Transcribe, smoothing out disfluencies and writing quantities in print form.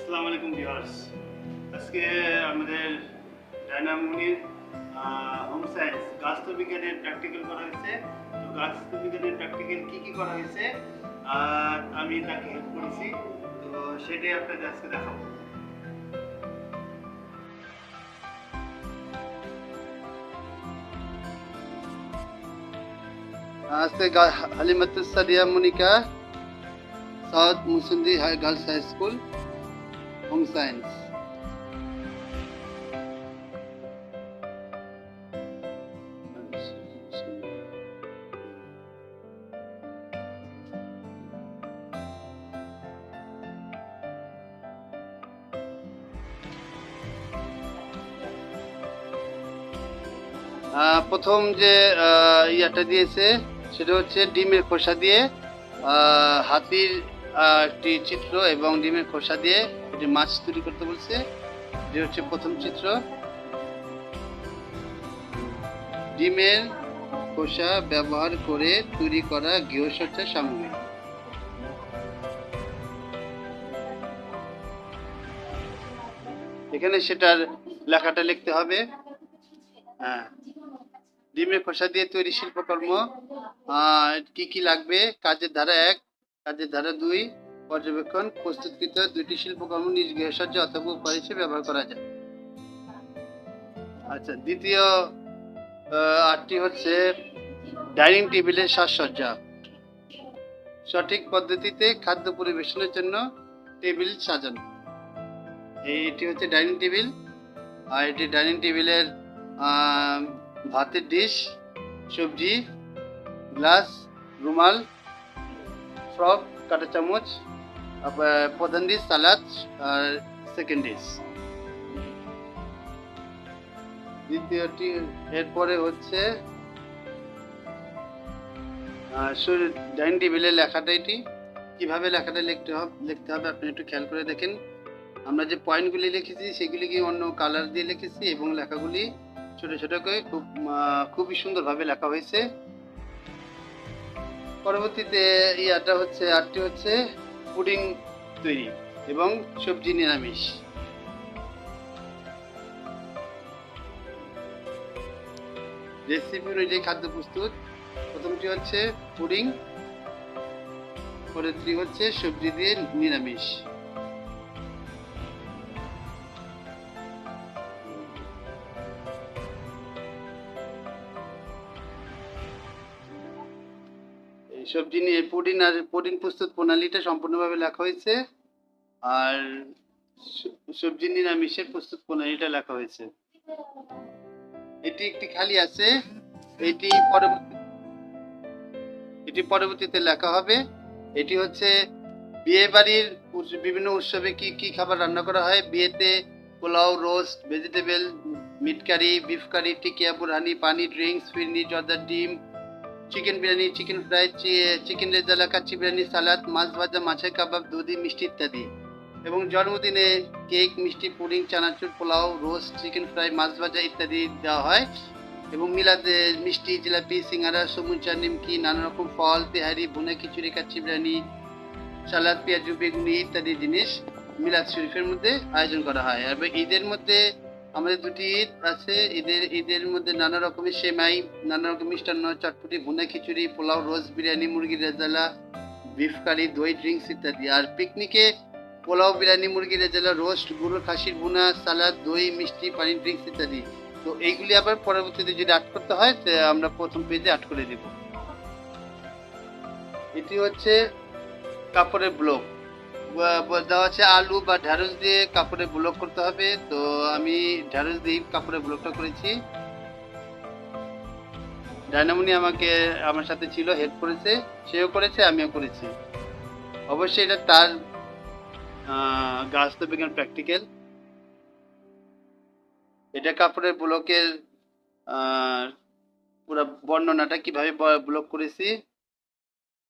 আসসালামু আলাইকুম ভিউয়ার্স। আজকে আমাদের ডায়নামোনির হোম সায়েন্স গাছবিজ্ঞানের প্র্যাকটিক্যাল করা হয়েছে। তো গাছবিজ্ঞানের প্র্যাকটিক্যাল কি করা হয়েছে আর আমি তাকে হেল্প করেছি, তো সেটাই আপনাদের আজকে দেখাবো। আজকে Halimatus Sadia Monika south Musundi girls high school home science. প্রথম যে ইয়াটা দিয়েছে সেটা হচ্ছে ডিমের খোসা দিয়ে হাতির একটি চিত্র এবং ডিমের খোসা দিয়ে একটি মাছ তৈরি করতে বলছে। এটা হচ্ছে প্রথম চিত্র। ডিমের খোসা ব্যবহার করে তৈরি করা গৃহসজ্জা সামগ্রী। এখানে সেটার লেখাটা লিখতে হবে। হ্যাঁ, ডিমের খোসা দিয়ে তৈরি শিল্পকর্ম কি লাগবে? কাজের ধারা 1, কাজের ধারা 2, পর্যবেক্ষণ। প্রস্তুতকৃত দুটি শিল্পকর্ম নিজ গৃহসজ্জা অথবা উপহার হিসেবে ব্যবহার করা যায়। আচ্ছা, দ্বিতীয় আটটি হচ্ছে ডাইনিং টেবিলের সাজসজ্জা। সঠিক পদ্ধতিতে খাদ্য পরিবেশনের জন্য টেবিল সাজানো। এইটি হচ্ছে ডাইনিং টেবিল, আর এটি ডাইনিং টেবিলের ভাতের ডিশ, সবজি, গ্লাস, রুমাল, ফ্রক, কাঁটা চামচ, প্রধান ডিশ সালাদ আর সেকেন্ড ডিশ। দ্বিতীয়টি এরপরে হচ্ছে ডাইনিং টেবিলের লেখাটা। এটি কিভাবে লেখাটা লিখতে হবে আপনি একটু খেয়াল করে দেখেন। আমরা যে পয়েন্টগুলি লিখেছি সেগুলি কি অন্য কালার দিয়ে লিখেছি এবং লেখাগুলি ছোট ছোট করে খুবই সুন্দরভাবে লেখা হয়েছে। পরবর্তীতে ইয়াটা হচ্ছে আরটি হচ্ছে পুডিং তৈরি এবং সবজি নিরামিষ। রেসিপি অনুযায়ী খাদ্য প্রস্তুত। প্রথমটি হচ্ছে পুডিং, পরেরটি হচ্ছে সবজি দিয়ে নিরামিষ। সবজি নিয়ে পুডিং প্রস্তুত প্রণালীটা সম্পূর্ণভাবে লেখা হয়েছে, আর সবজি নিরামিষের প্রস্তুত প্রণালীটা লেখা হয়েছে। এটি একটি খালি আছে, এটি পরবর্তীতে লেখা হবে। এটি হচ্ছে বিয়ে বাড়ির বিভিন্ন উৎসবে কি খাবার রান্না করা হয়। বিয়েতে pulao, roast, vegetable, meat curry, beef curry, tikia, borhani, পানি, ড্রিঙ্কস, ফিরনি, জর্দার ডিম, chicken biryani, chicken fry, chicken rezala, kacchi biryani, salad, মাছ ভাজা, মাছের কাবাব, দুধি, মিষ্টি ইত্যাদি। এবং জন্মদিনে কেক, মিষ্টি, পুডিং, চানাচুর, পোলাও, রোস্ট, চিকেন ফ্রাই, মাছ ভাজা ইত্যাদি দেওয়া হয়। এবং মিলাদে মিষ্টি, জিলাপি, সিঙ্গারা, সমুচা, নিমকি, নানা রকম ফল, তেহারি, ভুনা খিচুড়ি, কাচ্চি বিরিয়ানি, সালাদ, পেঁয়াজু, বেগুনি ইত্যাদি জিনিস মিলাদ শরীফের মধ্যে আয়োজন করা হয়। আর ঈদের মধ্যে আমাদের দুটি ঈদ আছে। ঈদের মধ্যে নানা রকমের সেমাই, নানা রকম মিষ্টান্ন, চটপটি, ভুনা খিচুড়ি, পোলাও, রোস্ট, বিরিয়ানি, মুরগির রেজালা, বিফ কারি, দই, ড্রিঙ্কস ইত্যাদি। আর পিকনিকে পোলাও, বিরিয়ানি, মুরগির রেজালা, রোস্ট, গুঁড়ো খাসির ভুনা, সালাদ, দই, মিষ্টি, পানি, ড্রিঙ্কস ইত্যাদি। তো এইগুলি আবার পরবর্তীতে যদি আট করতে হয় আমরা প্রথম পেজে আট করে দেব। এটি হচ্ছে কাপড়ের ব্লক দেওয়া আছে। আলু বা ঢ্যাঁড়স দিয়ে কাপড়ে ব্লক করতে হবে। তো আমি ঢ্যাঁড়স দিয়ে কাপড়ে ব্লকটা করেছি। ডায়নামনি আমার সাথে ছিল, হেল্প করেছে, সেও করেছে, আমিও করেছি। অবশ্যই এটা তার গাছবিজ্ঞান প্র্যাকটিক্যাল। এটা কাপড়ের ব্লকের পুরো বর্ণনাটা কিভাবে ব্লক করেছি